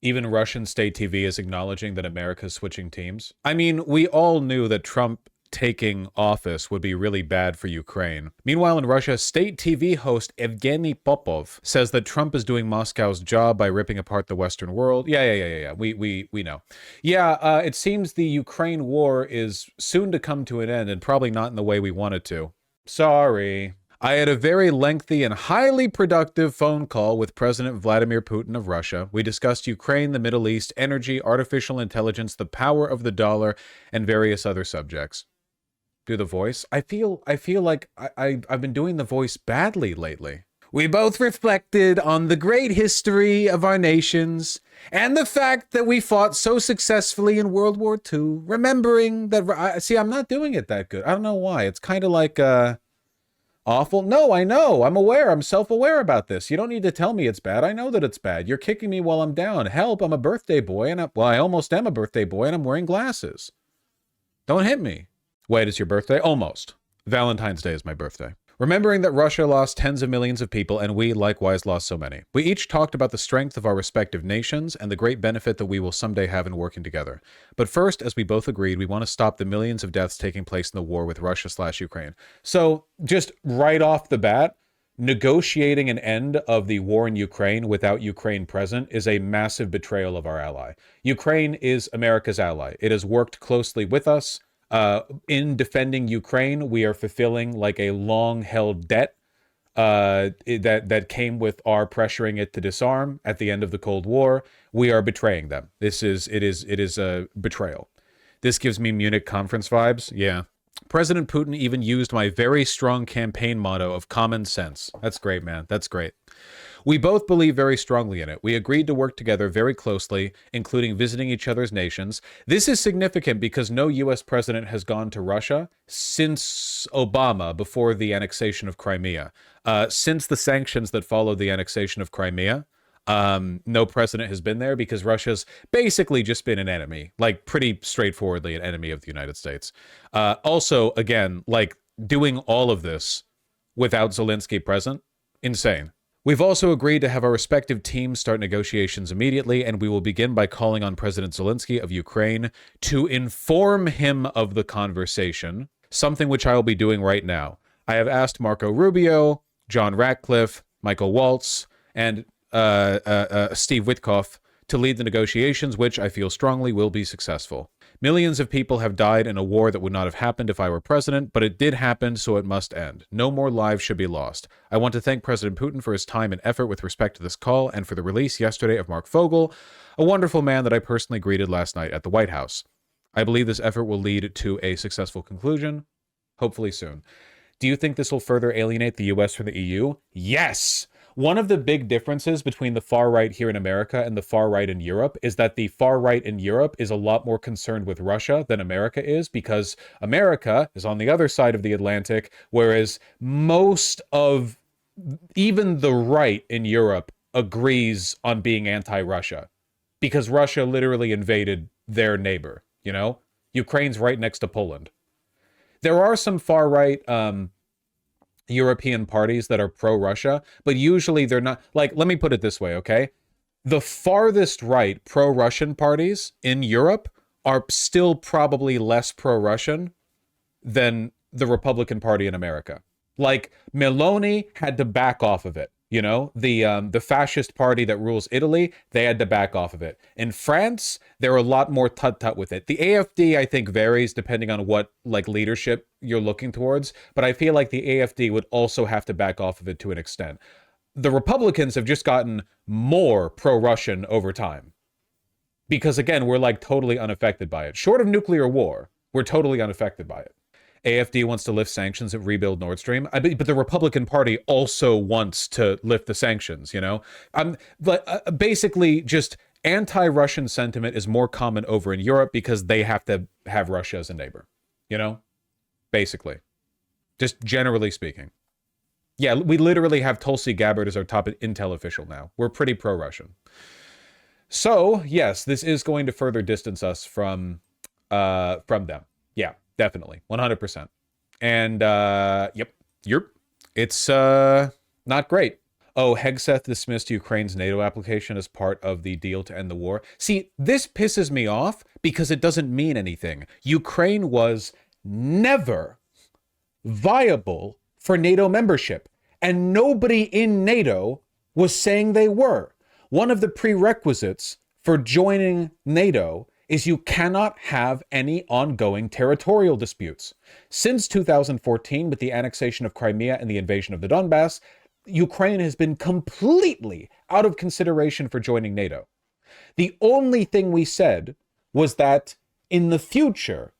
Even Russian state TV is acknowledging that America's switching teams. I mean, we all knew that Trump taking office would be really bad for Ukraine. Meanwhile, in Russia, state TV host Evgeny Popov says that Trump is doing Moscow's job by ripping apart the Western world. Yeah. We know. Yeah, it seems the Ukraine war is soon to come to an end, and probably not in the way we want it to. Sorry. I had a very lengthy and highly productive phone call with President Vladimir Putin of Russia. We discussed Ukraine, the Middle East, energy, artificial intelligence, the power of the dollar, and various other subjects. Do the voice? I feel like I've been doing the voice badly lately. We both reflected on the great history of our nations and the fact that we fought so successfully in World War II, remembering that... See, I'm not doing it that good. I don't know why. It's kind of like... awful? No, I know. I'm aware. I'm self-aware about this. You don't need to tell me it's bad. I know that it's bad. You're kicking me while I'm down. Help, I'm a birthday boy, and I almost am a birthday boy, and I'm wearing glasses. Don't hit me. Wait, it's your birthday? Almost. Valentine's Day is my birthday. Remembering that Russia lost tens of millions of people, and we likewise lost so many. We each talked about the strength of our respective nations and the great benefit that we will someday have in working together. But first, as we both agreed, we want to stop the millions of deaths taking place in the war with Russia/Ukraine. So, just right off the bat, negotiating an end of the war in Ukraine without Ukraine present is a massive betrayal of our ally. Ukraine is America's ally. It has worked closely with us. In defending Ukraine, we are fulfilling like a long-held debt that came with our pressuring it to disarm at the end of the Cold War. We are betraying them. It is a betrayal. This gives me Munich conference vibes. Yeah. President Putin even used my very strong campaign motto of common sense. That's great, man. That's great. We both believe very strongly in it. We agreed to work together very closely, including visiting each other's nations. This is significant because no U.S. president has gone to Russia since Obama, before the annexation of Crimea. Since the sanctions that followed the annexation of Crimea, no president has been there because Russia's basically just been an enemy, like pretty straightforwardly an enemy of the United States. Also, again, like doing all of this without Zelensky present, insane. We've also agreed to have our respective teams start negotiations immediately, and we will begin by calling on President Zelensky of Ukraine to inform him of the conversation, something which I will be doing right now. I have asked Marco Rubio, John Ratcliffe, Michael Waltz, and Steve Witkoff to lead the negotiations, which I feel strongly will be successful. Millions of people have died in a war that would not have happened if I were president, but it did happen, so it must end. No more lives should be lost. I want to thank President Putin for his time and effort with respect to this call and for the release yesterday of Mark Fogel, a wonderful man that I personally greeted last night at the White House. I believe this effort will lead to a successful conclusion, hopefully soon. Do you think this will further alienate the U.S. from the EU? Yes! One of the big differences between the far right here in America and the far right in Europe is that the far right in Europe is a lot more concerned with Russia than America is, because America is on the other side of the Atlantic, whereas most of even the right in Europe agrees on being anti-Russia, because Russia literally invaded their neighbor, you know? Ukraine's right next to Poland. There are some far right European parties that are pro-Russia, but usually they're not. Like, let me put it this way, okay? The farthest right pro-Russian parties in Europe are still probably less pro-Russian than the Republican Party in America. Like, Meloni had to back off of it. You know, the fascist party that rules Italy, they had to back off of it. In France, they're a lot more tut-tut with it. The AFD, I think, varies depending on what like leadership you're looking towards, but I feel like the AFD would also have to back off of it to an extent. The Republicans have just gotten more pro-Russian over time. Because again, we're like totally unaffected by it. Short of nuclear war, we're totally unaffected by it. AFD wants to lift sanctions and rebuild Nord Stream. But the Republican Party also wants to lift the sanctions, you know? But basically, just anti-Russian sentiment is more common over in Europe because they have to have Russia as a neighbor, you know? Basically. Just generally speaking. Yeah, we literally have Tulsi Gabbard as our top intel official now. We're pretty pro-Russian. So, yes, this is going to further distance us from them. Yeah. Definitely. 100%. And, yep. It's, not great. oh, Hegseth dismissed Ukraine's NATO application as part of the deal to end the war. See, this pisses me off because it doesn't mean anything. Ukraine was never viable for NATO membership, and nobody in NATO was saying they were. One of the prerequisites for joining NATO is you cannot have any ongoing territorial disputes. Since 2014, with the annexation of Crimea and the invasion of the Donbass, Ukraine has been completely out of consideration for joining NATO. The only thing we said was that in the future,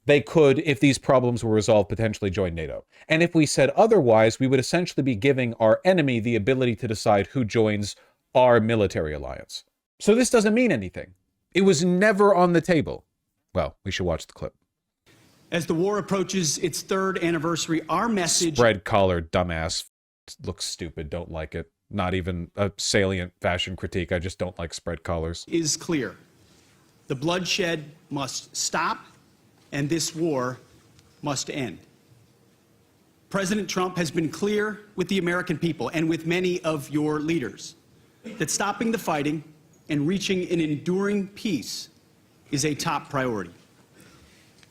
they could, if these problems were resolved, potentially join NATO. And if we said otherwise, we would essentially be giving our enemy the ability to decide who joins our military alliance. So this doesn't mean anything. It was never on the table. Well, we should watch the clip. As the war approaches its third anniversary, our message... Spread collar, dumbass. Looks stupid, don't like it. Not even a salient fashion critique. I just don't like spread collars. ...is clear. The bloodshed must stop, and this war must end. President Trump has been clear with the American people and with many of your leaders that stopping the fighting and reaching an enduring peace is a top priority.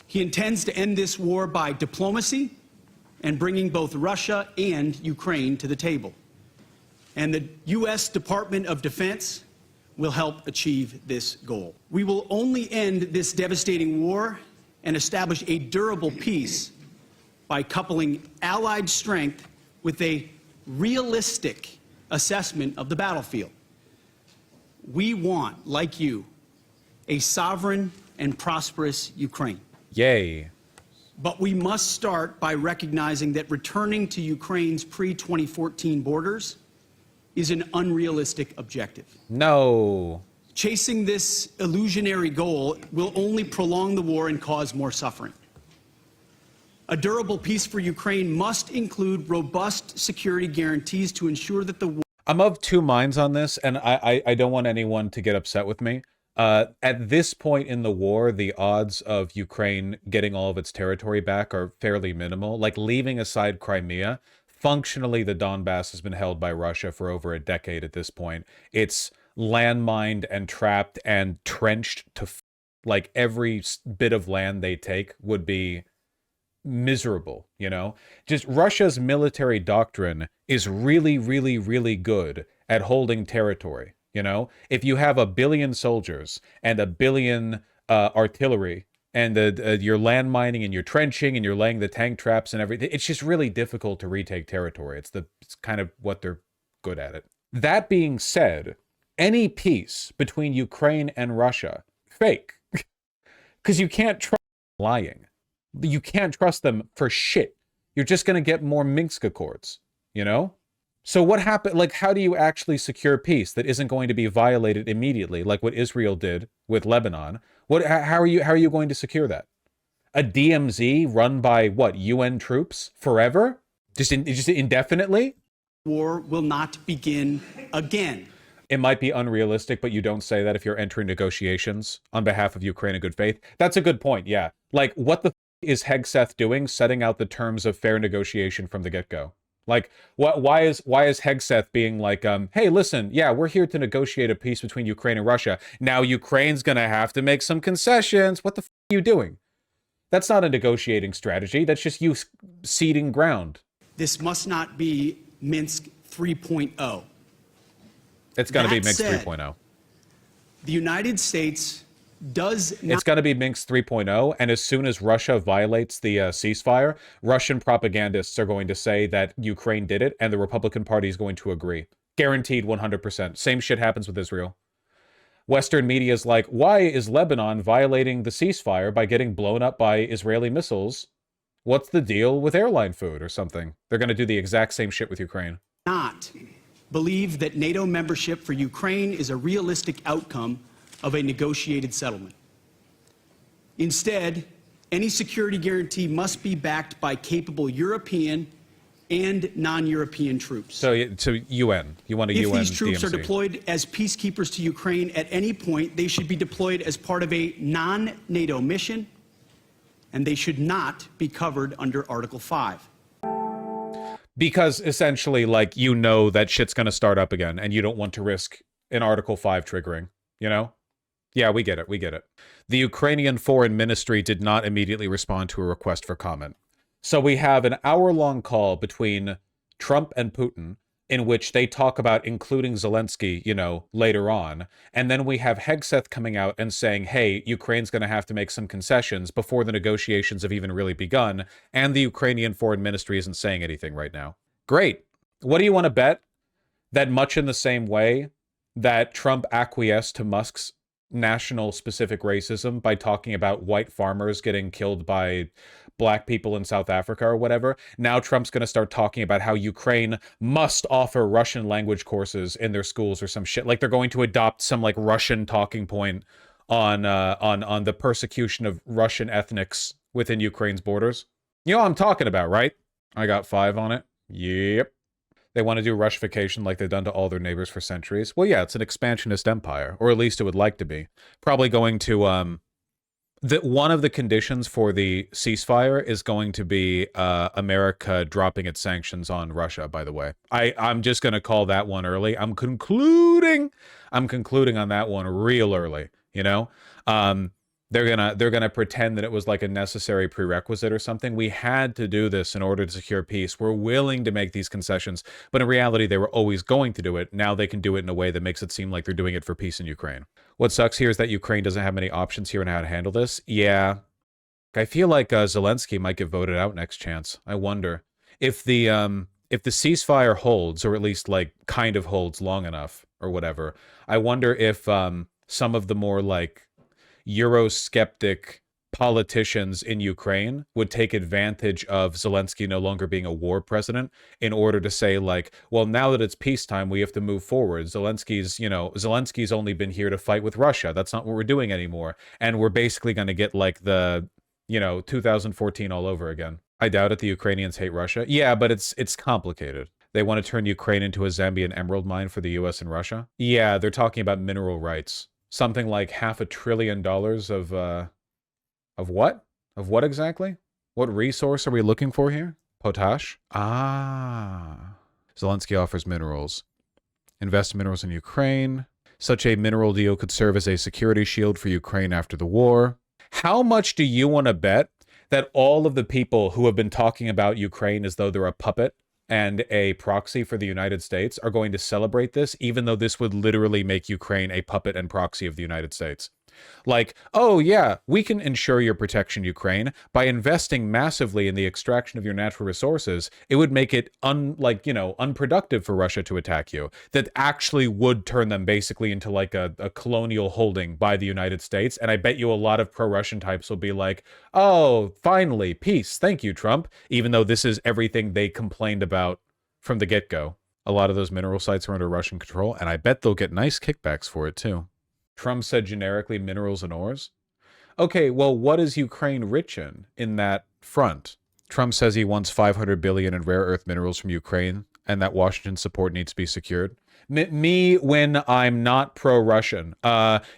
He intends to end this war by diplomacy and bringing both Russia and Ukraine to the table. And the U.S. Department of Defense will help achieve this goal. We will only end this devastating war and establish a durable peace by coupling allied strength with a realistic assessment of the battlefield. We want, like you, a sovereign and prosperous Ukraine. Yay. But we must start by recognizing that returning to Ukraine's pre-2014 borders is an unrealistic objective. No. Chasing this illusionary goal will only prolong the war and cause more suffering. A durable peace for Ukraine must include robust security guarantees to ensure that the war... I'm of two minds on this, and I don't want anyone to get upset with me. At this point in the war, the odds of Ukraine getting all of its territory back are fairly minimal. Like, leaving aside Crimea, functionally the Donbass has been held by Russia for over a decade at this point. It's landmined and trapped and trenched to... like, every bit of land they take would be miserable, you know? Just Russia's military doctrine is really, really, really good at holding territory, you know? If you have 1 billion soldiers and 1 billion artillery and you're landmining and you're trenching and you're laying the tank traps and everything, it's just really difficult to retake territory. It's kind of what they're good at it. That being said, any peace between Ukraine and Russia, fake. Because you can't trust lying. You can't trust them for shit. You're just going to get more Minsk Accords, you know? So what happened? Like, how do you actually secure peace that isn't going to be violated immediately, like what Israel did with Lebanon? How are you going to secure that? A DMZ run by what, UN troops forever? Just indefinitely? War will not begin again. It might be unrealistic, but you don't say that if you're entering negotiations on behalf of Ukraine in good faith. That's a good point, yeah. Like, what the is Hegseth doing, setting out the terms of fair negotiation from the get-go? Like, why is Hegseth being like, hey, listen, yeah, we're here to negotiate a peace between Ukraine and Russia. Now Ukraine's gonna have to make some concessions. What the are you doing? That's not a negotiating strategy. That's just you ceding ground. This must not be Minsk 3.0. It's gonna be Minsk 3.0. The United States does not... It's going to be Minsk 3.0, and as soon as Russia violates the ceasefire, Russian propagandists are going to say that Ukraine did it, and the Republican Party is going to agree. Guaranteed 100%. Same shit happens with Israel. Western media is like, why is Lebanon violating the ceasefire by getting blown up by Israeli missiles? What's the deal with airline food or something? They're going to do the exact same shit with Ukraine. Not believe that NATO membership for Ukraine is a realistic outcome of a negotiated settlement. Instead, any security guarantee must be backed by capable European and non-European troops. So UN, you want a UN DMZ. If these troops are deployed as peacekeepers to Ukraine at any point, they should be deployed as part of a non-NATO mission, and they should not be covered under Article 5. Because essentially, like, you know that shit's going to start up again and you don't want to risk an Article 5 triggering, you know? Yeah, we get it. We get it. The Ukrainian Foreign Ministry did not immediately respond to a request for comment. So we have an hour-long call between Trump and Putin in which they talk about including Zelensky, you know, later on. And then we have Hegseth coming out and saying, hey, Ukraine's going to have to make some concessions before the negotiations have even really begun. And the Ukrainian Foreign Ministry isn't saying anything right now. Great. What do you want to bet? That much in the same way that Trump acquiesced to Musk's national specific racism by talking about white farmers getting killed by black people in South Africa or whatever. Now Trump's going to start talking about how Ukraine must offer Russian language courses in their schools or some shit. Like they're going to adopt some like Russian talking point on the persecution of Russian ethnics within Ukraine's borders. You know what I'm talking about, right? I got 5 on it. Yep. They want to do Russification like they've done to all their neighbors for centuries. Well, yeah, it's an expansionist empire, or at least it would like to be. Probably going to one of the conditions for the ceasefire is going to be America dropping its sanctions on Russia, by the way. I'm just going to call that one early. I'm concluding on that one real early, you know? They're gonna pretend that it was like a necessary prerequisite or something. We had to do this in order to secure peace. We're willing to make these concessions, but in reality, they were always going to do it. Now they can do it in a way that makes it seem like they're doing it for peace in Ukraine. What sucks here is that Ukraine doesn't have many options here on how to handle this. Yeah, I feel like Zelensky might get voted out next chance. I wonder if the ceasefire holds, or at least like kind of holds long enough or whatever. I wonder if some of the more like Eurosceptic politicians in Ukraine would take advantage of Zelensky no longer being a war president in order to say like, well, now that it's peacetime, we have to move forward. Zelensky's only been here to fight with Russia. That's not what we're doing anymore. And we're basically going to get like the, 2014 all over again. I doubt it. The Ukrainians hate Russia. Yeah, but it's complicated. They want to turn Ukraine into a Zambian emerald mine for the US and Russia. Yeah, they're talking about mineral rights. Something like $500 billion of what? Of what exactly? What resource are we looking for here? Potash? Ah. Zelensky offers minerals. Invest in minerals in Ukraine. Such a mineral deal could serve as a security shield for Ukraine after the war. How much do you want to bet that all of the people who have been talking about Ukraine as though they're a puppet and a proxy for the United States are going to celebrate this, even though this would literally make Ukraine a puppet and proxy of the United States? Like, oh yeah, we can ensure your protection, Ukraine, by investing massively in the extraction of your natural resources. It would make it unproductive for Russia to attack you. That actually would turn them basically into like a colonial holding by the United States. And I bet you a lot of pro-Russian types will be like, oh, finally, peace. Thank you, Trump. Even though this is everything they complained about from the get-go. A lot of those mineral sites are under Russian control, and I bet they'll get nice kickbacks for it too. Trump said generically minerals and ores. Okay, well, what is Ukraine rich in that front? Trump says he wants $500 billion in rare earth minerals from Ukraine and that Washington's support needs to be secured. Me when I'm not pro-Russian.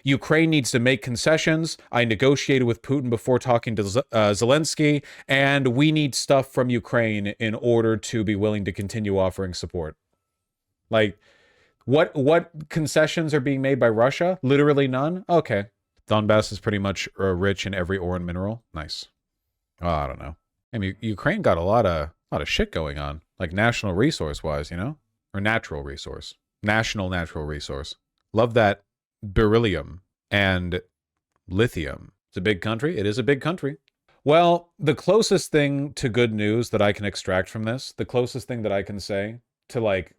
Ukraine needs to make concessions. I negotiated with Putin before talking to Zelensky, and we need stuff from Ukraine in order to be willing to continue offering support. Like, what concessions are being made by Russia? Literally none? Okay. Donbass is pretty much rich in every ore and mineral. Nice. Oh, I don't know. I mean, Ukraine got a lot of shit going on, like national resource wise, or natural resource. National natural resource. Love that beryllium and lithium. It's a big country. It is a big country. Well, the closest thing to good news that I can extract from this, the closest thing that I can say to like,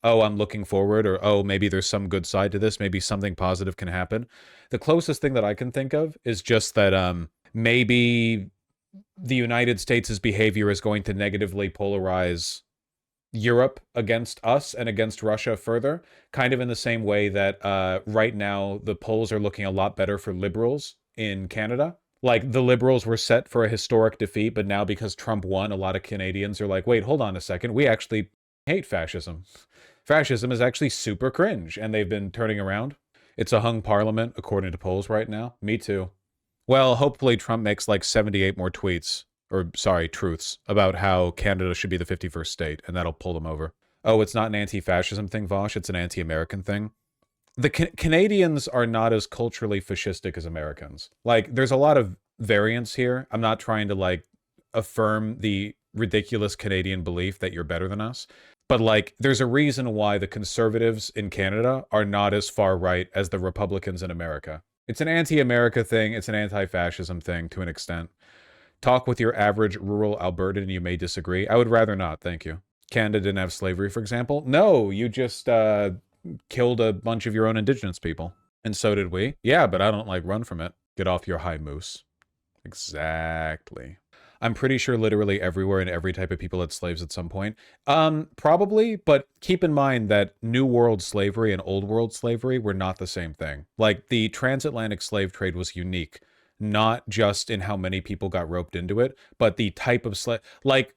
oh, I'm looking forward, or oh, maybe there's some good side to this, maybe something positive can happen. The closest thing that I can think of is just that maybe the United States' behavior is going to negatively polarize Europe against us and against Russia further, kind of in the same way that right now the polls are looking a lot better for liberals in Canada. Like, the liberals were set for a historic defeat, but now because Trump won, a lot of Canadians are like, wait, hold on a second, we actually hate fascism. Fascism is actually super cringe, and they've been turning around. It's a hung parliament, according to polls right now. Me too. Well, hopefully Trump makes like 78 more tweets or sorry, truths about how Canada should be the 51st state, and that'll pull them over. Oh, it's not an anti-fascism thing, Vosh. It's an anti-American thing. The Canadians are not as culturally fascistic as Americans. Like, there's a lot of variance here. I'm not trying to, like, affirm the ridiculous Canadian belief that you're better than us. But, like, there's a reason why the conservatives in Canada are not as far right as the Republicans in America. It's an anti-America thing. It's an anti-fascism thing to an extent. Talk with your average rural Albertan and you may disagree. I would rather not, thank you. Canada didn't have slavery, for example. No, you just killed a bunch of your own indigenous people. And so did we. Yeah, but I don't, like, run from it. Get off your high moose. Exactly. I'm pretty sure literally everywhere and every type of people had slaves at some point. Probably, but keep in mind that New World slavery and Old World slavery were not the same thing. Like, the transatlantic slave trade was unique, not just in how many people got roped into it, but the type of slave. Like,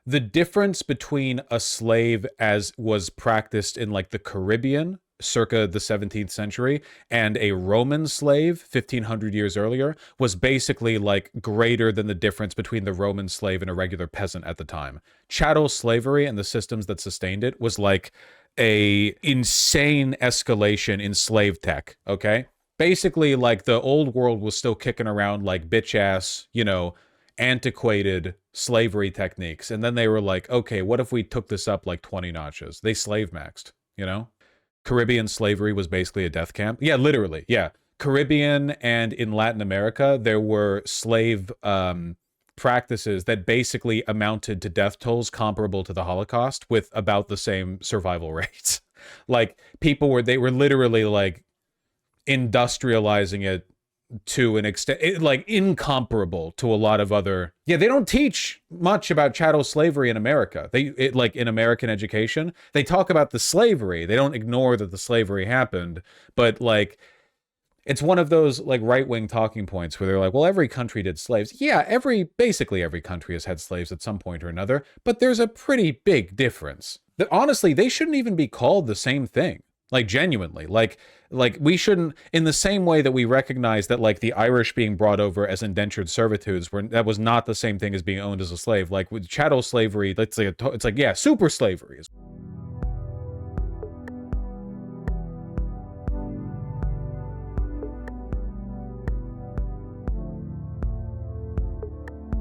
the difference between a slave as was practiced in, like, the Caribbean circa the 17th century and a Roman slave 1500 years earlier was basically, like, greater than the difference between the Roman slave and a regular peasant at the time. Chattel slavery and the systems that sustained it was like a insane escalation in slave tech, okay? Basically, like, the old world was still kicking around, like, bitch-ass, you know, antiquated slavery techniques. And then they were like, okay, what if we took this up, like, 20 notches? They slave maxed, you know? Caribbean slavery was basically a death camp. Yeah, literally. Yeah. Caribbean and in Latin America, there were slave practices that basically amounted to death tolls comparable to the Holocaust with about the same survival rates. Like, they were literally, like, industrializing it to an extent, like, incomparable to a lot of other. Yeah, they don't teach much about chattel slavery in America. Like, in American education, they talk about the slavery. They don't ignore that the slavery happened, but, like, it's one of those, like, right-wing talking points where they're like, well, every country did slaves. Yeah, basically every country has had slaves at some point or another, but there's a pretty big difference. Honestly, they shouldn't even be called the same thing. Like, genuinely, like we shouldn't, in the same way that we recognize that, like, the Irish being brought over as indentured servitudes, that was not the same thing as being owned as a slave. Like, with chattel slavery, let's say it's like, yeah, super slavery.